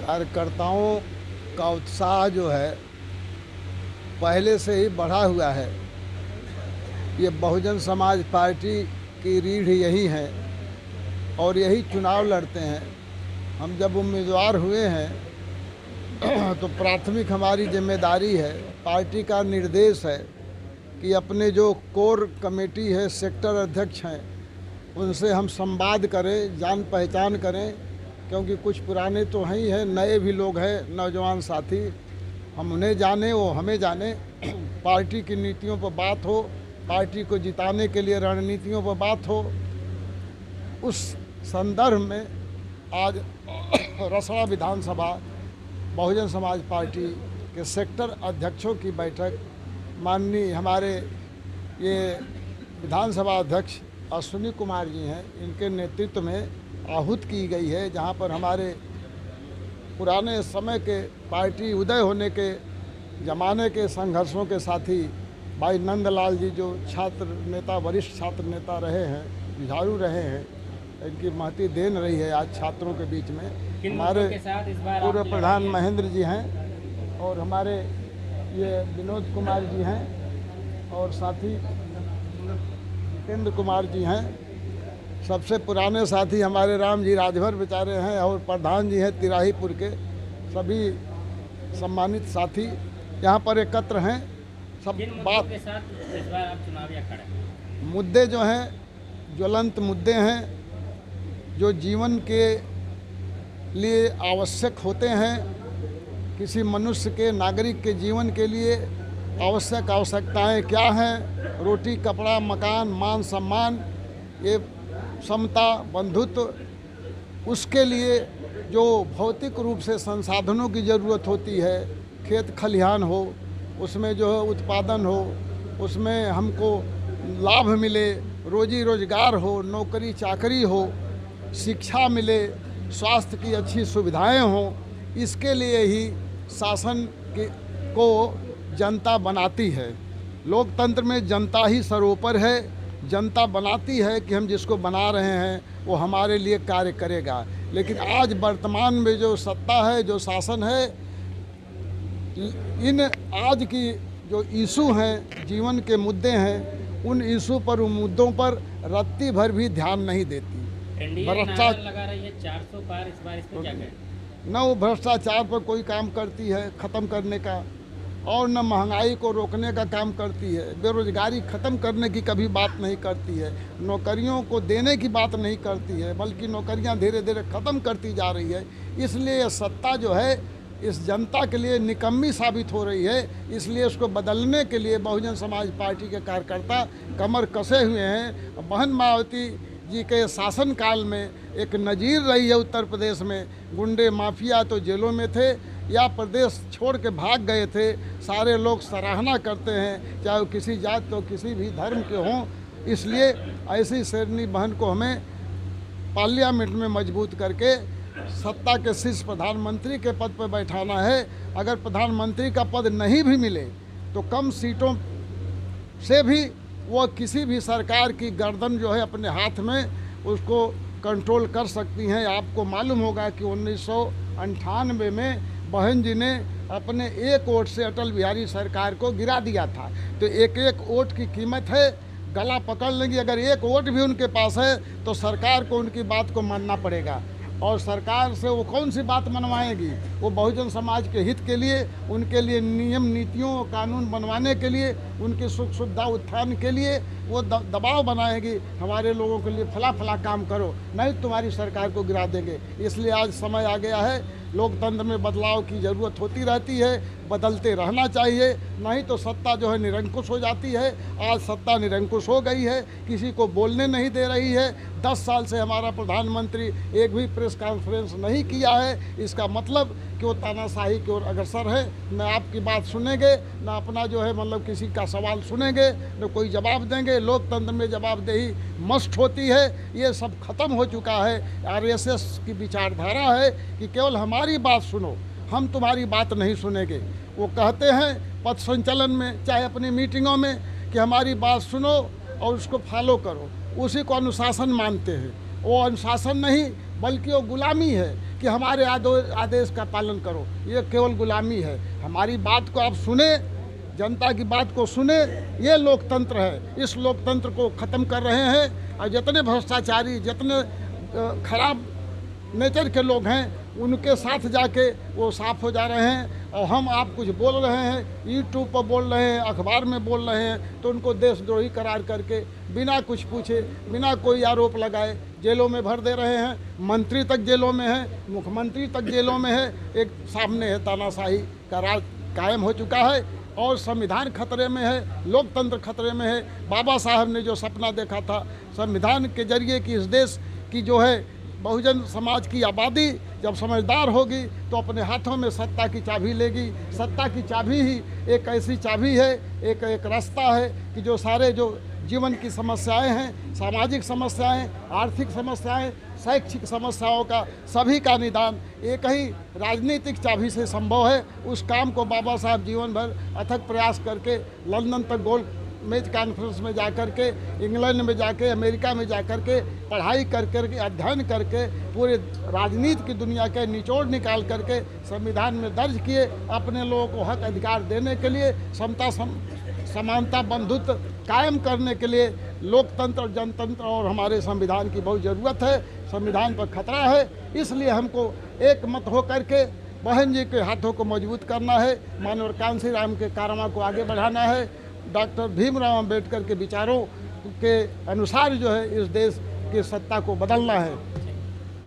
कार्यकर्ताओं का उत्साह जो है पहले से ही बढ़ा हुआ है। ये बहुजन समाज पार्टी की रीढ़ यही है और यही चुनाव लड़ते हैं। हम जब उम्मीदवार हुए हैं तो प्राथमिक हमारी जिम्मेदारी है, पार्टी का निर्देश है कि अपने जो कोर कमेटी है, सेक्टर अध्यक्ष हैं, उनसे हम संवाद करें, जान पहचान करें, क्योंकि कुछ पुराने तो हैं ही हैं, नए भी लोग हैं, नौजवान साथी। हम उन्हें जाने, वो हमें जाने। पार्टी की नीतियों पर बात हो, पार्टी को जिताने के लिए रणनीतियों पर बात हो। उस संदर्भ में आज रसड़ा विधानसभा बहुजन समाज पार्टी के सेक्टर अध्यक्षों की बैठक माननीय हमारे ये विधानसभा अध्यक्ष अश्विनी कुमार जी हैं, इनके नेतृत्व में आहूत की गई है, जहां पर हमारे पुराने समय के पार्टी उदय होने के ज़माने के संघर्षों के साथी भाई नंदलाल जी, जो छात्र नेता, वरिष्ठ छात्र नेता रहे हैं, जुझारू रहे हैं, इनकी महती देन रही है आज छात्रों के बीच में। हमारे पूर्व प्रधान महेंद्र जी हैं और हमारे ये विनोद कुमार जी हैं और साथी जितेंद्र कुमार जी हैं। सबसे पुराने साथी हमारे राम जी राजभर बेचारे हैं और प्रधान जी हैं तिराहीपुर के। सभी सम्मानित साथी यहाँ पर एकत्र हैं। सब बात के साथ इस बार आप चुनाव या खड़े मुद्दे जो हैं, ज्वलंत मुद्दे हैं, जो जीवन के लिए आवश्यक होते हैं, किसी मनुष्य के, नागरिक के जीवन के लिए आवश्यकताएं क्या हैं? रोटी, कपड़ा, मकान, मान सम्मान, ये समता, बंधुत्व। उसके लिए जो भौतिक रूप से संसाधनों की ज़रूरत होती है, खेत खलिहान हो, उसमें जो है उत्पादन हो, उसमें हमको लाभ मिले, रोजी रोजगार हो, नौकरी चाकरी हो, शिक्षा मिले, स्वास्थ्य की अच्छी सुविधाएं हों, इसके लिए ही शासन को जनता बनाती है। लोकतंत्र में जनता ही सर्वोपरि है। जनता बनाती है कि हम जिसको बना रहे हैं वो हमारे लिए कार्य करेगा। लेकिन आज वर्तमान में जो सत्ता है, जो शासन है, इन आज की जो इशू हैं, जीवन के मुद्दे हैं, उन इशू पर, उन मुद्दों पर रत्ती भर भी ध्यान नहीं देती। भ्रष्टाचार लगा रही है 400 पार, इस बार इस पर क्या कहें? न वो भ्रष्टाचार पर कोई काम करती है ख़त्म करने का, और न महंगाई को रोकने का काम करती है, बेरोजगारी ख़त्म करने की कभी बात नहीं करती है, नौकरियों को देने की बात नहीं करती है, बल्कि नौकरियां धीरे धीरे ख़त्म करती जा रही है। इसलिए यह सत्ता जो है इस जनता के लिए निकम्मी साबित हो रही है। इसलिए उसको बदलने के लिए बहुजन समाज पार्टी के कार्यकर्ता कमर कसे हुए हैं। बहन मायावती जी के शासनकाल में एक नज़ीर रही है उत्तर प्रदेश में। गुंडे माफिया तो जेलों में थे या प्रदेश छोड़ के भाग गए थे। सारे लोग सराहना करते हैं, चाहे वो किसी जात तो किसी भी धर्म के हों। इसलिए ऐसी शेरनी बहन को हमें पार्लियामेंट में मजबूत करके सत्ता के शीर्ष प्रधानमंत्री के पद पर बैठाना है। अगर प्रधानमंत्री का पद नहीं भी मिले तो कम सीटों से भी वो किसी भी सरकार की गर्दन जो है अपने हाथ में उसको कंट्रोल कर सकती हैं। आपको मालूम होगा कि 1998 में बहन जी ने अपने एक वोट से अटल बिहारी सरकार को गिरा दिया था। तो एक एक वोट की कीमत है, गला पकड़ लेंगी। अगर एक वोट भी उनके पास है तो सरकार को उनकी बात को मानना पड़ेगा, और सरकार से वो कौन सी बात मनवाएगी? वो बहुजन समाज के हित के लिए, उनके लिए नियम नीतियों कानून बनवाने के लिए, उनकी सुख सुविधा उत्थान के लिए वो दबाव बनाएगी, हमारे लोगों के लिए फला फला काम करो, नहीं तुम्हारी सरकार को गिरा देंगे। इसलिए आज समय आ गया है, लोकतंत्र में बदलाव की ज़रूरत होती रहती है, बदलते रहना चाहिए, नहीं तो सत्ता जो है निरंकुश हो जाती है। आज सत्ता निरंकुश हो गई है, किसी को बोलने नहीं दे रही है। 10 साल से हमारा प्रधानमंत्री एक भी प्रेस कॉन्फ्रेंस नहीं किया है। इसका मतलब कि वो तानाशाही की ओर अग्रसर है। न आपकी बात सुनेंगे, न अपना जो है मतलब किसी का सवाल सुनेंगे, न कोई जवाब देंगे। लोकतंत्र में जवाबदेही मस्ट होती है, ये सब खत्म हो चुका है। आरएसएस की विचारधारा है कि केवल हमारी बात सुनो, हम तुम्हारी बात नहीं सुनेंगे। वो कहते हैं पथ संचलन में, चाहे अपनी मीटिंगों में, कि हमारी बात सुनो और उसको फॉलो करो। उसी को अनुशासन मानते हैं। वो अनुशासन नहीं बल्कि वो गुलामी है। कि हमारे आदेश का पालन करो। ये केवल गुलामी है। हमारी बात को आप सुने, जनता की बात को सुने, ये लोकतंत्र है। इस लोकतंत्र को ख़त्म कर रहे हैं और जितने भ्रष्टाचारी, जितने खराब नेचर के लोग हैं, उनके साथ जाके वो साफ हो जा रहे हैं। और हम आप कुछ बोल रहे हैं, यूट्यूब पर बोल रहे हैं, अखबार में बोल रहे हैं, तो उनको देशद्रोही करार करके बिना कुछ पूछे, बिना कोई आरोप लगाए जेलों में भर दे रहे हैं। मंत्री तक जेलों में है, मुख्यमंत्री तक जेलों में है। एक सामने है, तानाशाही का राज कायम हो चुका है और संविधान खतरे में है, लोकतंत्र खतरे में है। बाबा साहब ने जो सपना देखा था संविधान के जरिए कि इस देश की जो है बहुजन समाज की आबादी जब समझदार होगी तो अपने हाथों में सत्ता की चाबी लेगी। सत्ता की चाबी ही एक ऐसी चाबी है, एक रास्ता है कि जो सारे जो जीवन की समस्याएं हैं, सामाजिक समस्याएं, आर्थिक समस्याएं, शैक्षिक समस्याओं का सभी का निदान एक ही राजनीतिक चाबी से संभव है। उस काम को बाबा साहब जीवन भर अथक प्रयास करके लंदन तक गोल्ड मेज कॉन्फ्रेंस में जाकर के, इंग्लैंड में जाके, अमेरिका में जाकर के पढ़ाई कर के, अध्ययन करके, पूरे राजनीति की दुनिया के निचोड़ निकाल करके संविधान में दर्ज किए। अपने लोगों को हक अधिकार देने के लिए, समता समानता बंधुत्व कायम करने के लिए लोकतंत्र, जनतंत्र और हमारे संविधान की बहुत ज़रूरत है। संविधान पर खतरा है, इसलिए हमको एक मत होकर के बहन जी के हाथों को मजबूत करना है। मानव कांसी राम के कारमा को आगे बढ़ाना है। डॉक्टर भीमराव अंबेडकर के विचारों के अनुसार जो है इस देश की सत्ता को बदलना है।